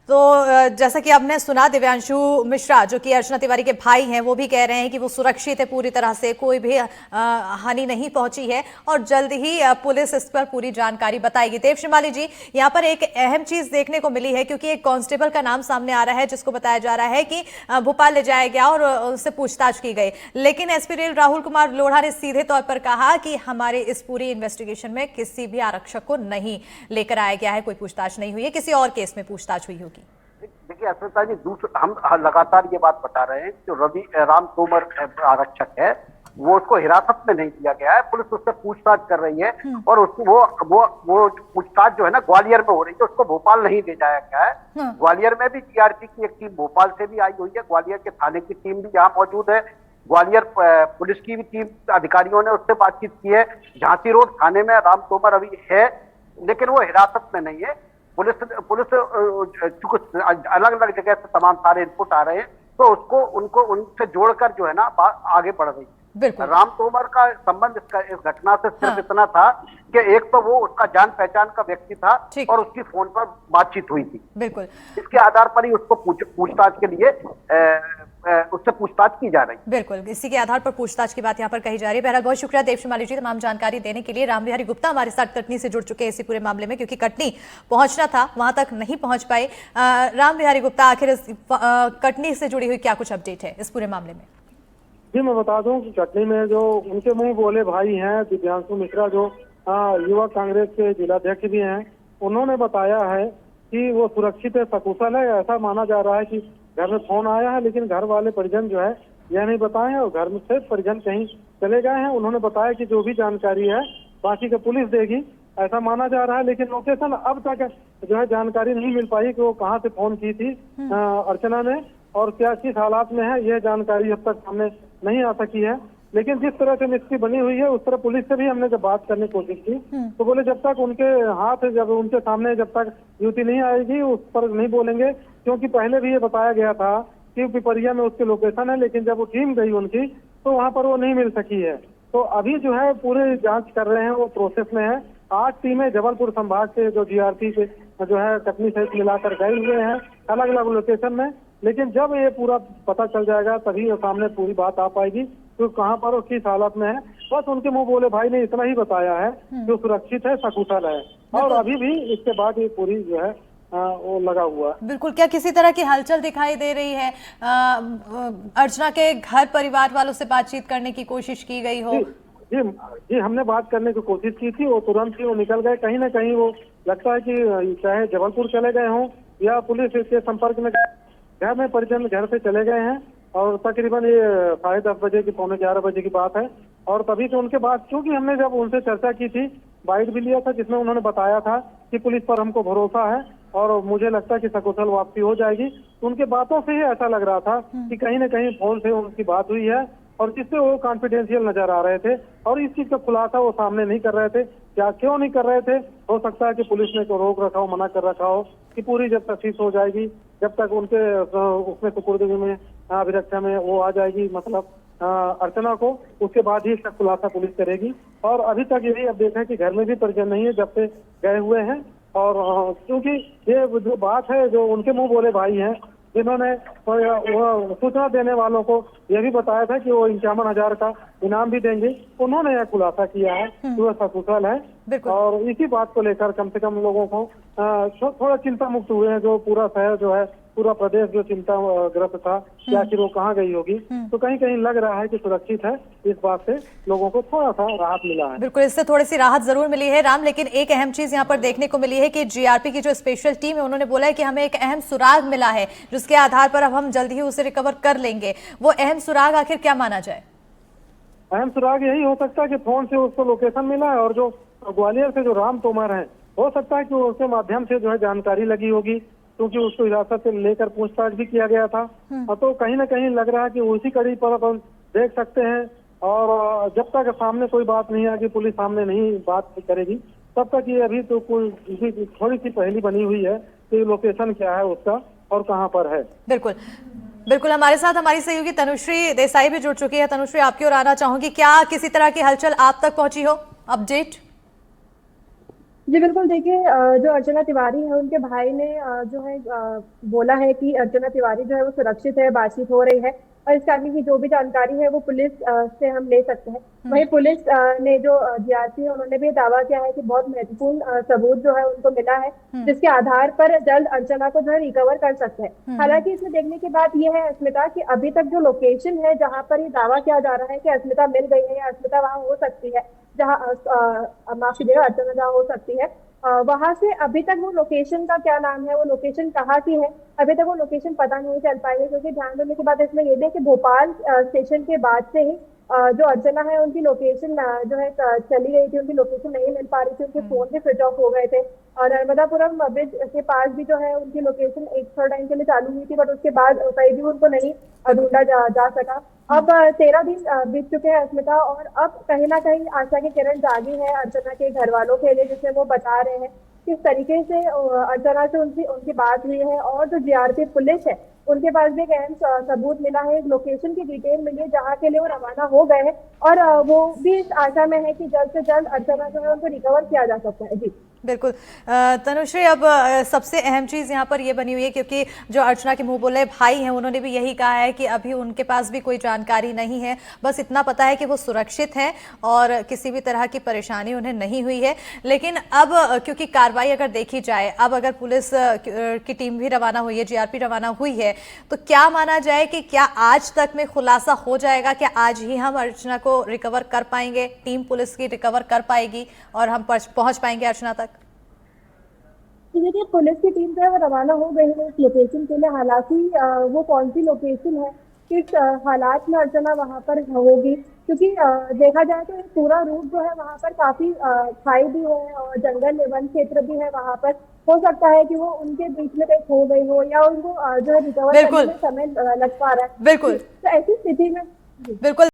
तो जैसा कि आपने सुना, दिव्यांशु मिश्रा जो कि अर्चना तिवारी के भाई हैं, वो भी कह रहे हैं कि वो सुरक्षित है पूरी तरह से, कोई भी हानि नहीं पहुंची है और जल्द ही पुलिस इस पर पूरी जानकारी बताएगी। देव श्रीमाली जी, यहाँ पर एक अहम चीज देखने को मिली है क्योंकि एक कांस्टेबल का नाम सामने आ रहा है जिसको बताया जा रहा है कि भोपाल ले जाया गया और उससे पूछताछ की गई, लेकिन एसपी रेल राहुल कुमार लोढ़ा ने सीधे तौर पर कहा कि हमारे इस पूरी इन्वेस्टिगेशन में किसी भी आरक्षक को नहीं लेकर आया गया है, कोई पूछताछ नहीं हुई है, किसी और केस में पूछताछ हुई होगी। देखिए अस्मिता जी, हम लगातार ये बात बता रहे हैं कि रवि राम तोमर आरक्षक है, वो उसको हिरासत में नहीं लिया गया है, पुलिस उससे पूछताछ कर रही है और उसको वो पूछताछ जो है ना ग्वालियर में हो रही है, उसको भोपाल नहीं ले जाया गया है। ग्वालियर में भी जीआरपी की एक टीम भोपाल से भी आई हुई है, ग्वालियर के थाने की टीम भी यहाँ मौजूद है, ग्वालियर पुलिस की भी टीम अधिकारियों ने उससे बातचीत की है। झांसी रोड थाने में राम तोमर अभी है, लेकिन वो हिरासत में नहीं है। पुलिस चूंकि अलग अलग जगह से तमाम सारे इनपुट आ रहे हैं, तो उसको उनसे जोड़कर जो है ना बात आगे बढ़ रही है। राम तोमर का संबंध इस घटना से सिर्फ इतना था कि एक तो वो उसका जान पहचान का व्यक्ति था और उसकी फोन पर बातचीत हुई थी। बिल्कुल, इसके आधार पर ही उसको पूछताछ के लिए उससे पूछताछ की जा रही है। बिल्कुल, इसी के आधार पर पूछताछ की बात यहाँ पर कही जा रही है। बहरहाल बहुत शुक्रिया देव श्रीमाली जी तमाम जानकारी देने के लिए। राम बिहारी गुप्ता हमारे साथ कटनी से जुड़ चुके हैं इसी पूरे मामले में, क्योंकि कटनी पहुंचना था, वहां तक नहीं पहुंच पाए। राम बिहारी गुप्ता, आखिर कटनी से जुड़ी हुई क्या कुछ अपडेट है इस पूरे मामले में? जी मैं बता दूं कि कटनी में जो उनके मुंह बोले भाई हैं दिव्यांशु मिश्रा, जो युवा कांग्रेस के जिलाध्यक्ष भी हैं, उन्होंने बताया है कि वो सुरक्षित है, सकुशल है। ऐसा माना जा रहा है कि घर में फोन आया है, लेकिन घर वाले परिजन जो है यह नहीं बताए हैं और घर में से परिजन कहीं चले गए हैं। उन्होंने बताया कि जो भी जानकारी है बाकी का पुलिस देगी, ऐसा माना जा रहा है। लेकिन लोकेशन अब तक जो है जानकारी नहीं मिल पाई कि वो कहाँ से फोन की थी अर्चना ने और क्या किस हालात में है, यह जानकारी अब तक सामने नहीं आ सकी है। लेकिन जिस तरह से मिस्ट्री बनी हुई है उस तरह पुलिस से भी हमने जब बात करने की कोशिश की तो बोले जब तक उनके हाथ जब उनके सामने जब तक युवती नहीं आएगी उस पर नहीं बोलेंगे, क्योंकि पहले भी ये बताया गया था कि पिपरिया में उसकी लोकेशन है, लेकिन जब वो टीम गई उनकी तो वहाँ पर वो नहीं मिल सकी है। तो अभी जो है पूरे जांच कर रहे हैं, वो प्रोसेस में है। 8 टीमें जबलपुर संभाग के जो जीआरपी के जो है कटनी सहित मिलाकर गए हुए हैं अलग अलग लोकेशन में, लेकिन जब ये पूरा पता चल जाएगा तभी सामने पूरी बात आ पाएगी तो कहाँ पर और किस हालत में है। बस उनके मुंह बोले भाई ने इतना ही बताया है जो सुरक्षित है, सकुशल है और अभी भी इसके बाद ये पूरी जो है वो लगा हुआ। बिल्कुल, क्या किसी तरह की हलचल दिखाई दे रही है? अर्चना के घर परिवार वालों से बातचीत करने की कोशिश की गई हो? जी हमने बात करने की कोशिश की थी, वो तुरंत ही वो निकल गए। कहीं ना कहीं वो लगता है कि चाहे जबलपुर चले गए हों या पुलिस के संपर्क में, घर में परिजन घर से चले गए हैं और तकरीबन ये 10:30 बजे की 11:15 बजे की बात है। और तभी से उनके बाद क्योंकि हमने जब उनसे चर्चा की थी, बाइट भी लिया था जिसमें उन्होंने बताया था कि पुलिस पर हमको भरोसा है और मुझे लगता है कि सकुशल वापसी हो जाएगी। तो उनके बातों से ही ऐसा लग रहा था कि कहीं ना कहीं फोन से उनकी बात हुई है और जिससे वो कॉन्फिडेंशियल नजर आ रहे थे और इस चीज का खुलासा वो सामने नहीं कर रहे थे। क्या क्यों नहीं कर रहे थे? हो सकता है कि पुलिस ने तो रोक रखा हो, मना कर रखा हो कि पूरी जब तफ्तीश हो जाएगी, जब तक उनके उसमें सुपुर्दगी में अभिरक्षा में वो आ जाएगी मतलब अर्चना को, उसके बाद ही इसका खुलासा पुलिस करेगी। और अभी तक यही अपडेट है कि घर में भी परिजन नहीं है जब से गए हुए हैं। और क्योंकि ये जो बात है जो उनके मुंह बोले भाई हैं जिन्होंने सूचना देने वालों को यह भी बताया था कि वो 51,000 का इनाम भी देंगे, उन्होंने यह खुलासा किया है कि वह सकुशल है। और इसी बात को लेकर कम से कम लोगों को थोड़ा चिंता मुक्त हुए हैं। जो पूरा शहर जो है, पूरा प्रदेश जो चिंताग्रस्त था कि आखिर वो कहाँ गई होगी, तो कहीं कहीं लग रहा है कि सुरक्षित है। इस बात से लोगों को थोड़ा सा राहत मिला है। बिल्कुल, इससे थोड़ी सी राहत जरूर मिली है राम, लेकिन एक अहम चीज यहाँ पर देखने को मिली है कि जीआरपी की जो स्पेशल टीम है उन्होंने बोला है कि हमें एक अहम सुराग मिला है जिसके आधार पर अब हम जल्द ही उसे रिकवर कर लेंगे। वो अहम सुराग आखिर क्या माना जाए? अहम सुराग यही हो सकता है कि फोन से उसको लोकेशन मिला है और जो ग्वालियर से जो राम तोमर है, हो सकता है कि उसके माध्यम से जो है जानकारी लगी होगी, क्योंकि उसको हिरासत से लेकर पूछताछ भी किया गया था। तो कहीं ना कहीं लग रहा है कि उसी कड़ी पर अपन देख सकते हैं। और जब तक सामने कोई बात नहीं आएगी, पुलिस सामने नहीं बात करेगी, तब तक ये अभी तो कोई थोड़ी सी पहेली बनी हुई है कि लोकेशन क्या है उसका और कहाँ पर है। बिल्कुल बिल्कुल, हमारे साथ हमारी सहयोगी तनुश्री देसाई भी जुड़ चुकी है। तनुश्री, आपकी ओर आना चाहूंगी, क्या किसी तरह की हलचल आप तक पहुंची हो? अपडेट? जी बिल्कुल, देखिए जो अर्चना तिवारी है उनके भाई ने जो है बोला है कि अर्चना तिवारी जो है वो सुरक्षित है, बातचीत हो रही है और इसके आगे की जो भी जानकारी है वो पुलिस से हम ले सकते हैं। वहीं पुलिस ने जो जीआरपी है उन्होंने भी दावा किया है कि बहुत महत्वपूर्ण सबूत जो है उनको मिला है, जिसके आधार पर जल्द अर्चना को जो है रिकवर कर सकते हैं। हालांकि इसमें देखने की बात यह है अस्मिता कि अभी तक जो लोकेशन है जहाँ पर ये दावा किया जा रहा है कि अस्मिता मिल गई है या अस्मिता वहाँ हो सकती है, जहाँ माफ कीजिएगा अर्चना जहाँ हो सकती है, वहां से अभी तक वो लोकेशन का क्या नाम है, वो लोकेशन कहाँ की है, अभी तक वो लोकेशन पता नहीं चल पाई है। क्योंकि ध्यान देने की बात इसमें ये है कि भोपाल स्टेशन के बाद से ही जो अर्चना है उनकी लोकेशन जो है चली गई थी, उनकी लोकेशन नहीं मिल पा रही थी, उनके फोन भी स्विच ऑफ हो गए थे। और नर्मदापुरम ब्रिज के पास भी जो है उनकी लोकेशन एक थोड़ा टाइम के लिए चालू हुई थी, बट उसके बाद कहीं भी उनको नहीं ढूंढा जा सका। अब 13 दिन बीत चुके हैं अस्मिता, और अब कहीं ना कहीं आशा की किरण जागी है अर्चना के घर वालों के लिए, जिसमें वो बता रहे हैं किस तरीके से अर्चना से उनकी उनकी बात हुई है। और जो जीआरपी पुलिस है उनके पास भी एक अहम सबूत मिला है, एक लोकेशन की डिटेल मिली है जहाँ के लिए वो रवाना हो गए हैं, और वो भी इस आशा में है कि जल्द से जल्द अर्चना जो है उनको रिकवर किया जा सकता है। जी बिल्कुल। तनुश्री, अब सबसे अहम चीज़ यहाँ पर ये बनी हुई है, क्योंकि जो अर्चना के मुंह बोले भाई हैं उन्होंने भी यही कहा है कि अभी उनके पास भी कोई जानकारी नहीं है, बस इतना पता है कि वो सुरक्षित हैं और किसी भी तरह की परेशानी उन्हें नहीं हुई है। लेकिन अब क्योंकि कार्रवाई अगर देखी जाए, अब अगर पुलिस की टीम भी रवाना हुई है, जीआरपी रवाना हुई है, तो क्या माना जाए कि क्या आज तक में खुलासा हो जाएगा? क्या आज ही हम अर्चना को रिकवर कर पाएंगे, टीम पुलिस की रिकवर कर पाएगी और हम पहुंच पाएंगे अर्चना तक? देखिए, पुलिस की टीम जो है वो रवाना हो गई है इस लोकेशन के लिए। हालांकि वो कौन सी लोकेशन है, किस हालात में अर्चना वहां पर होगी, क्योंकि देखा जाए तो पूरा रूट जो है वहां पर काफी खाई भी है और जंगल वन क्षेत्र भी है वहां पर। हो सकता है कि वो उनके बीच में कहीं खो गई हो या उनको जो है रिकवर करने में समय लग पा रहा है। बिल्कुल तो ऐसी स्थिति में बिल्कुल।